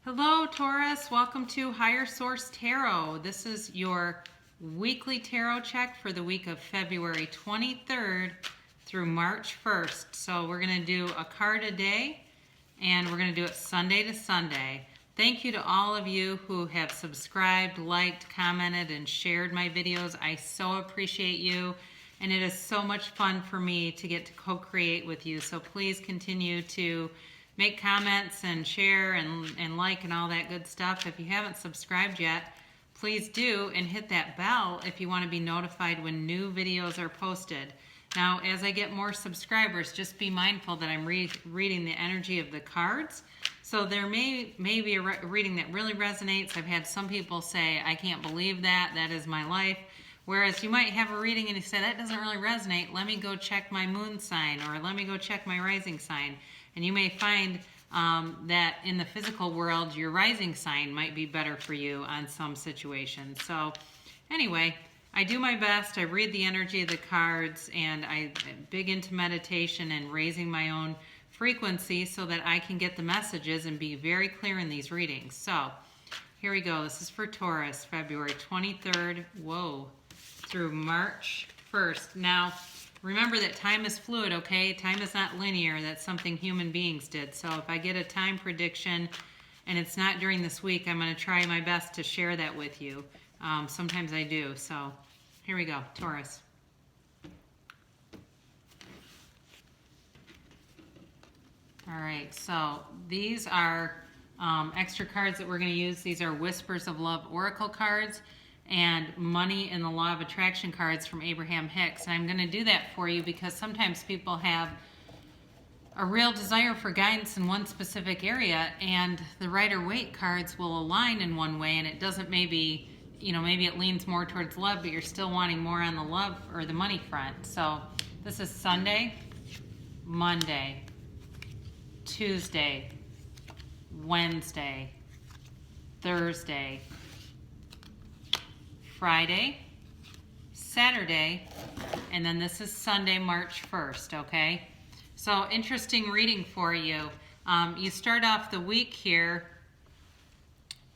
Hello, Taurus. Welcome to Higher Source Tarot. This is your weekly tarot check for the week of February 23rd through March 1st. So we're going to do a card a day, and we're going to do it Sunday to Sunday. Thank you to all of you who have subscribed, liked, commented, and shared my videos. I so appreciate you, and it is so much fun for me to get to co-create with you. So please continue to make comments and share and like and all that good stuff. If you haven't subscribed yet, please do, and hit that bell if you want to be notified when new videos are posted. Now, as I get more subscribers, just be mindful that I'm reading the energy of the cards. So there may be a reading that really resonates. I've had some people say, I can't believe that, that is my life. Whereas you might have a reading and you say, that doesn't really resonate, let me go check my moon sign, or let me go check my rising sign. And you may find that in the physical world, your rising sign might be better for you on some situations. So anyway, I do my best. I read the energy of the cards, and I'm big into meditation and raising my own frequency so that I can get the messages and be very clear in these readings. So here we go. This is for Taurus, February 23rd, through March 1st. Now, remember that time is fluid, okay? Time is not linear. That's something human beings did. So if I get a time prediction and it's not during this week, I'm going to try my best to share that with you. Sometimes I do. So here we go, Taurus. All right, so these are extra cards that we're going to use. These are Whispers of Love Oracle cards and Money and the Law of Attraction cards from Abraham Hicks. And I'm going to do that for you because sometimes people have a real desire for guidance in one specific area, and the Rider-Waite cards will align in one way, and it doesn't maybe it leans more towards love, but you're still wanting more on the love or the money front. So this is Sunday, Monday, Tuesday, Wednesday, Thursday, Friday, Saturday, and then this is Sunday, March 1st, okay? So interesting reading for you. You start off the week here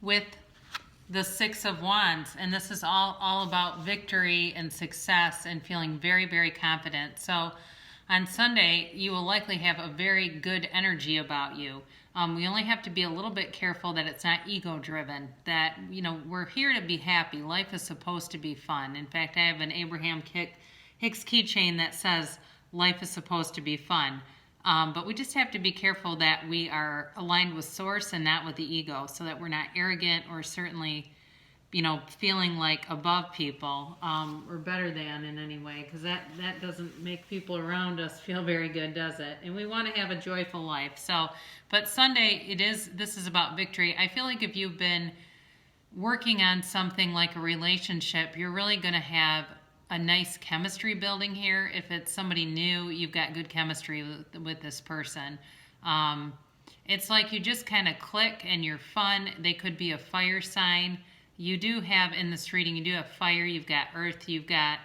with the Six of Wands, and this is all about victory and success and feeling very, very confident. So on Sunday, you will likely have a very good energy about you. We only have to be a little bit careful that it's not ego-driven, that, we're here to be happy. Life is supposed to be fun. In fact, I have an Abraham Hicks keychain that says, life is supposed to be fun. But we just have to be careful that we are aligned with Source and not with the ego, so that we're not arrogant or certainly feeling like above people or better than in any way, because that doesn't make people around us feel very good, does it? And we want to have a joyful life. So, but Sunday, this is about victory. I feel like if you've been working on something like a relationship, you're really going to have a nice chemistry building here. If it's somebody new, you've got good chemistry with this person. It's like you just kind of click and you're fun. They could be a fire sign. You do have, in this reading, you do have fire, you've got earth, you've got,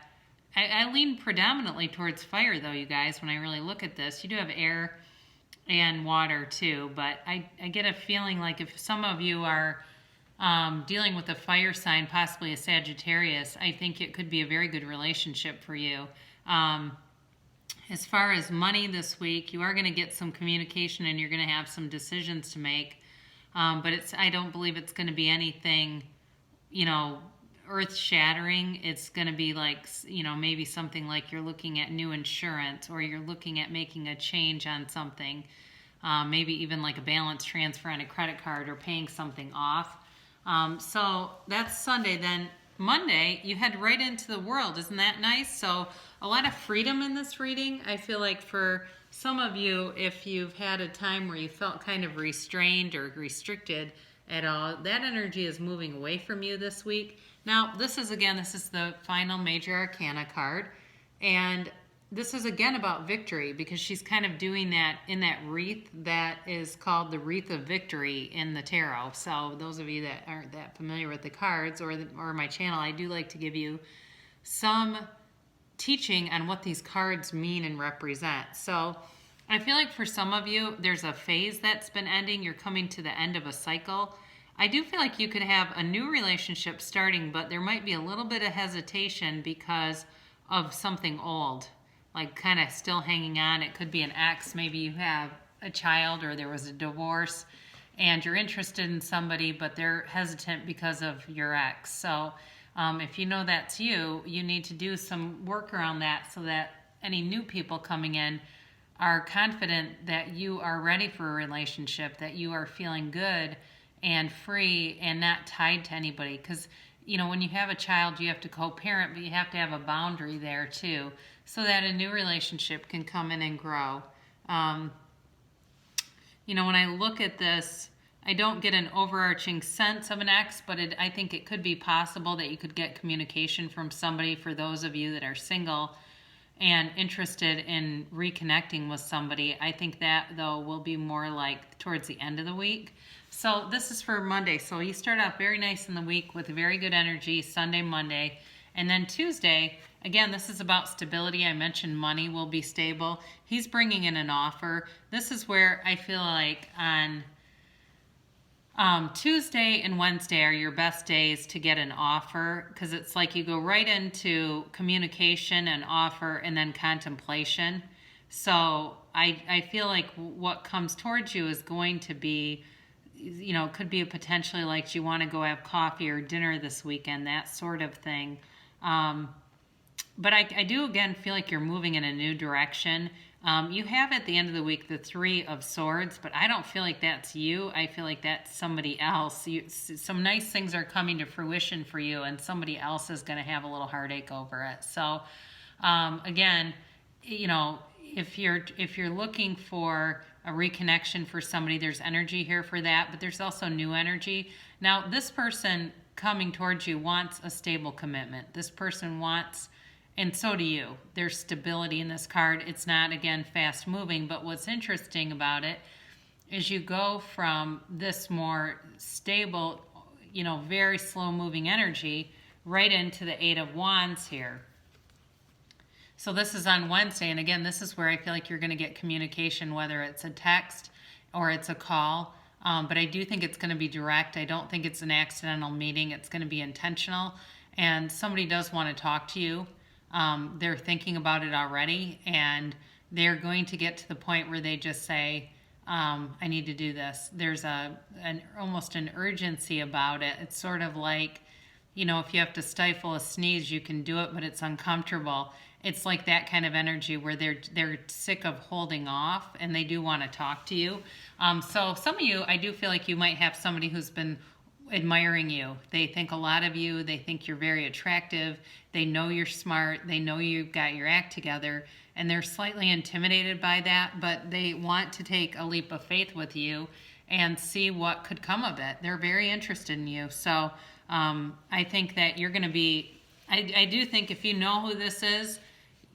I lean predominantly towards fire though, you guys, when I really look at this. You do have air and water too, but I get a feeling like if some of you are dealing with a fire sign, possibly a Sagittarius, I think it could be a very good relationship for you. As far as money this week, you are going to get some communication and you're going to have some decisions to make, but I don't believe it's going to be anything earth-shattering. It's going to be like, maybe something like you're looking at new insurance, or you're looking at making a change on something, maybe even like a balance transfer on a credit card or paying something off. So that's Sunday. Then Monday, you head right into the world. Isn't that nice? So a lot of freedom in this reading. I feel like for some of you, if you've had a time where you felt kind of restrained or restricted at all, that energy is moving away from you this week. Now, this is the final major arcana card, and this is again about victory, because she's kind of doing that in that wreath that is called the Wreath of Victory in the tarot. So those of you that aren't that familiar with the cards or my channel, I do like to give you some teaching on what these cards mean and represent. So I feel like for some of you, there's a phase that's been ending. You're coming to the end of a cycle. I do feel like you could have a new relationship starting, but there might be a little bit of hesitation because of something old, like kind of still hanging on. It could be an ex. Maybe you have a child or there was a divorce and you're interested in somebody, but they're hesitant because of your ex. So if you know that's you, you need to do some work around that so that any new people coming in are confident that you are ready for a relationship, that you are feeling good and free and not tied to anybody. Because, you know, when you have a child, you have to co-parent, but you have to have a boundary there too, so that a new relationship can come in and grow. You know, when I look at this, I don't get an overarching sense of an ex, but I think it could be possible that you could get communication from somebody, for those of you that are single and interested in reconnecting with somebody. I think that, though, will be more like towards the end of the week. So this is for Monday. So you start off very nice in the week with very good energy, Sunday, Monday. And then Tuesday, again, this is about stability. I mentioned money will be stable. He's bringing in an offer. This is where I feel like on Tuesday and Wednesday are your best days to get an offer, because it's like you go right into communication and offer and then contemplation. So I feel like what comes towards you is going to be, you know, it could be potentially like you want to go have coffee or dinner this weekend, that sort of thing. But I do, again, feel like you're moving in a new direction. You have at the end of the week the Three of Swords, but I don't feel like that's you. I feel like that's somebody else. Some nice things are coming to fruition for you, and somebody else is going to have a little heartache over it. So, again, you know, if you're looking for a reconnection for somebody, there's energy here for that, but there's also new energy. Now, this person coming towards you wants a stable commitment. This person wants, and so do you. There's stability in this card. It's not, again, fast moving, but what's interesting about it is you go from this more stable, you know, very slow moving energy right into the Eight of Wands here. So this is on Wednesday, and again, this is where I feel like you're going to get communication, whether it's a text or it's a call. But I do think it's going to be direct. I don't think it's an accidental meeting. It's going to be intentional, and somebody does want to talk to you. They're thinking about it already, and they're going to get to the point where they just say, I need to do this. There's almost an urgency about it. It's sort of like, you know, if you have to stifle a sneeze, you can do it, but it's uncomfortable. It's like that kind of energy where they're sick of holding off, and they do want to talk to you. So some of you, I do feel like you might have somebody who's been admiring you. They think a lot of you. They think you're very attractive. They know you're smart. They know you've got your act together, and they're slightly intimidated by that, but they want to take a leap of faith with you and see what could come of it. They're very interested in you. So I think that you're going to be, I do think if you know who this is,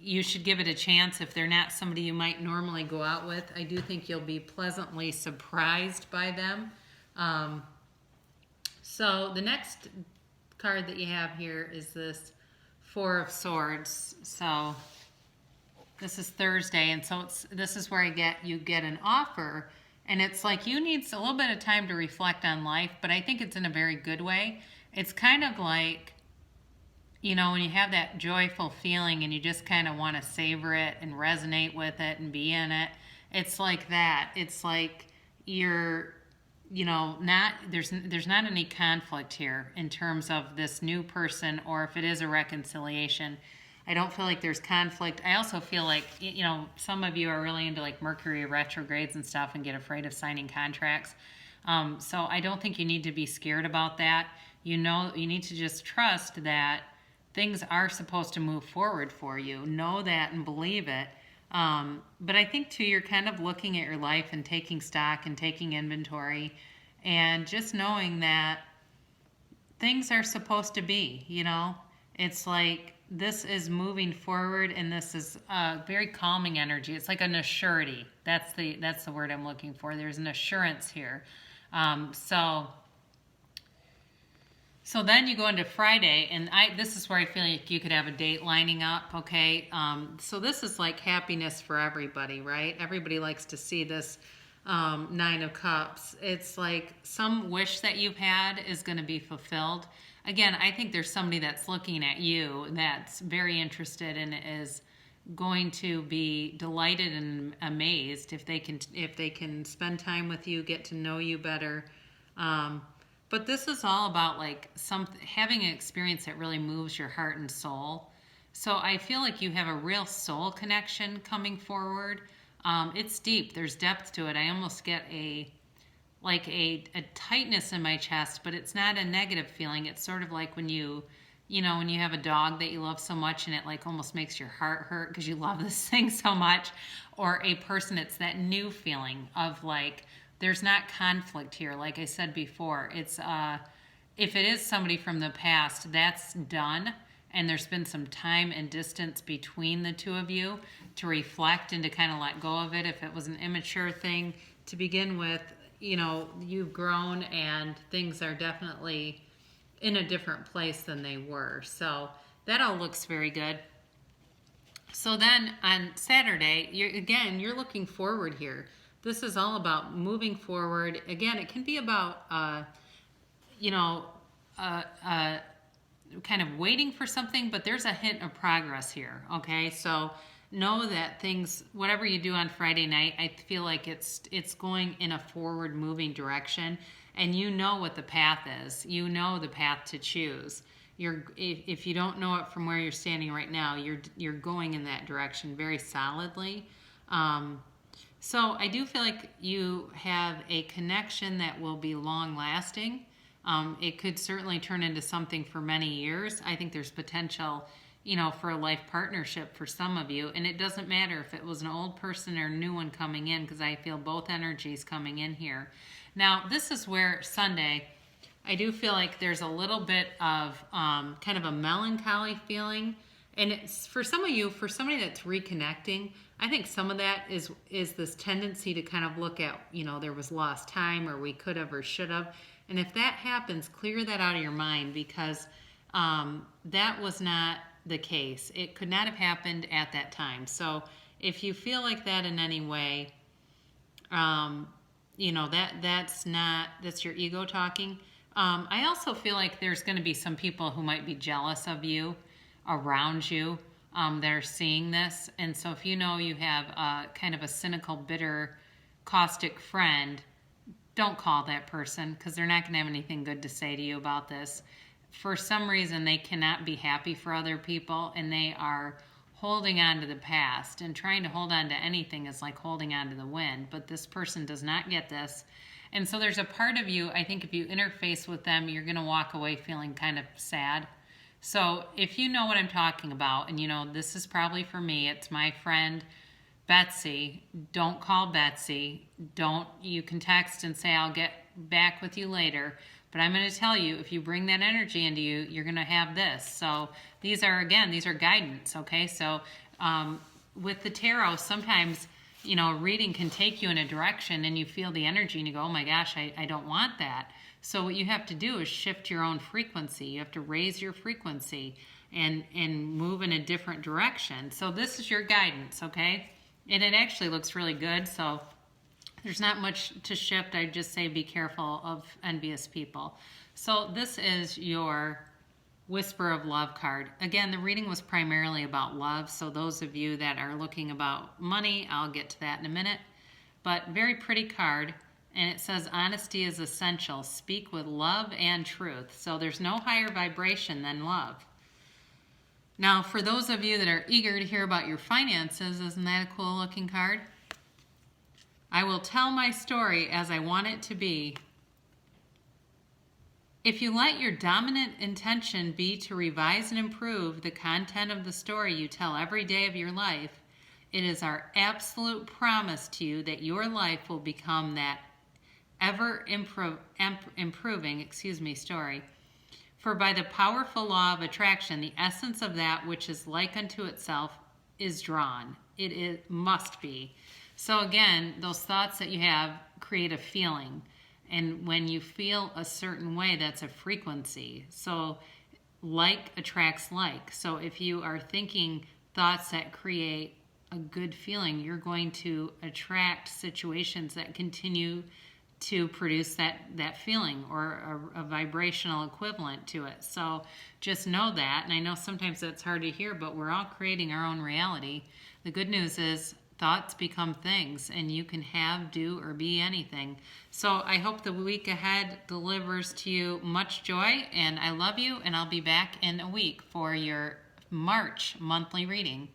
you should give it a chance. If they're not somebody you might normally go out with, I do think you'll be pleasantly surprised by them. So the next card that you have here is this Four of Swords. So this is Thursday, and so this is where you get an offer, and it's like you need a little bit of time to reflect on life, but I think it's in a very good way. It's kind of like, you know, when you have that joyful feeling and you just kind of want to savor it and resonate with it and be in it. It's like that. It's like you're, you know, there's not any conflict here in terms of this new person, or if it is a reconciliation. I don't feel like there's conflict. I also feel like, you know, some of you are really into like Mercury retrogrades and stuff and get afraid of signing contracts. So I don't think you need to be scared about that. You know, you need to just trust that things are supposed to move forward for you. Know that and believe it. But I think too, you're kind of looking at your life and taking stock and taking inventory and just knowing that things are supposed to be, you know, it's like this is moving forward, and this is a very calming energy. It's like an assurity. That's the word I'm looking for. There's an assurance here. So So then you go into Friday, and this is where I feel like you could have a date lining up, okay? So this is like happiness for everybody, right? Everybody likes to see this Nine of Cups. It's like some wish that you've had is going to be fulfilled. Again, I think there's somebody that's looking at you that's very interested and is going to be delighted and amazed if they can spend time with you, get to know you better. But this is all about like having an experience that really moves your heart and soul. So I feel like you have a real soul connection coming forward. It's deep. There's depth to it. I almost get a tightness in my chest, but it's not a negative feeling. It's sort of like when you have a dog that you love so much and it like almost makes your heart hurt because you love this thing so much, or a person, it's that new feeling of like, there's not conflict here. Like I said before, it's if it is somebody from the past, that's done, and there's been some time and distance between the two of you to reflect and to kind of let go of it. If it was an immature thing to begin with, you've grown and things are definitely in a different place than they were. So that all looks very good. So then on Saturday, you're looking forward here. This is all about moving forward. Again, it can be about, kind of waiting for something, but there's a hint of progress here, okay? So know that things, whatever you do on Friday night, I feel like it's going in a forward moving direction, and you know what the path is. You know the path to choose. If you don't know it from where you're standing right now, you're going in that direction very solidly. So I do feel like you have a connection that will be long lasting. It could certainly turn into something for many years. I think there's potential, for a life partnership for some of you. And it doesn't matter if it was an old person or a new one coming in, because I feel both energies coming in here. Now, this is where Sunday, I do feel like there's a little bit of kind of a melancholy feeling. And it's for some of you, for somebody that's reconnecting, I think some of that is this tendency to kind of look at, there was lost time, or we could have or should have. And if that happens, clear that out of your mind, because that was not the case. It could not have happened at that time. So if you feel like that in any way, that's your ego talking. I also feel like there's going to be some people who might be jealous of you around you that are seeing this. And so if you have kind of a cynical, bitter, caustic friend, don't call that person, because they're not going to have anything good to say to you about this. For some reason, they cannot be happy for other people, and they are holding on to the past, and trying to hold on to anything is like holding on to the wind. But this person does not get this. And so there's a part of you, I think if you interface with them, you're going to walk away feeling kind of sad. So if you know what I'm talking about, and this is probably for me, it's my friend Betsy, don't call Betsy. You can text and say, I'll get back with you later. But I'm going to tell you, if you bring that energy into you, you're going to have this. So these are guidance, okay? So with the tarot, sometimes, a reading can take you in a direction and you feel the energy and you go, oh my gosh, I don't want that. So what you have to do is shift your own frequency. You have to raise your frequency and move in a different direction. So this is your guidance, okay? And it actually looks really good. So there's not much to shift. I just say be careful of envious people. So this is your Whisper of Love card. Again, the reading was primarily about love. So those of you that are looking about money, I'll get to that in a minute. But very pretty card. And it says, honesty is essential. Speak with love and truth. So there's no higher vibration than love. Now, for those of you that are eager to hear about your finances, isn't that a cool looking card? I will tell my story as I want it to be. If you let your dominant intention be to revise and improve the content of the story you tell every day of your life, it is our absolute promise to you that your life will become that ever improving story. For by the powerful law of attraction, the essence of that which is like unto itself is drawn. It must be. So again, those thoughts that you have create a feeling. And when you feel a certain way, that's a frequency. So like attracts like. So if you are thinking thoughts that create a good feeling, you're going to attract situations that continue to produce that feeling or a vibrational equivalent to it. So just know that. And I know sometimes that's hard to hear, but we're all creating our own reality. The good news is thoughts become things, and you can have, do, or be anything. So I hope the week ahead delivers to you much joy, and I love you, and I'll be back in a week for your March monthly reading.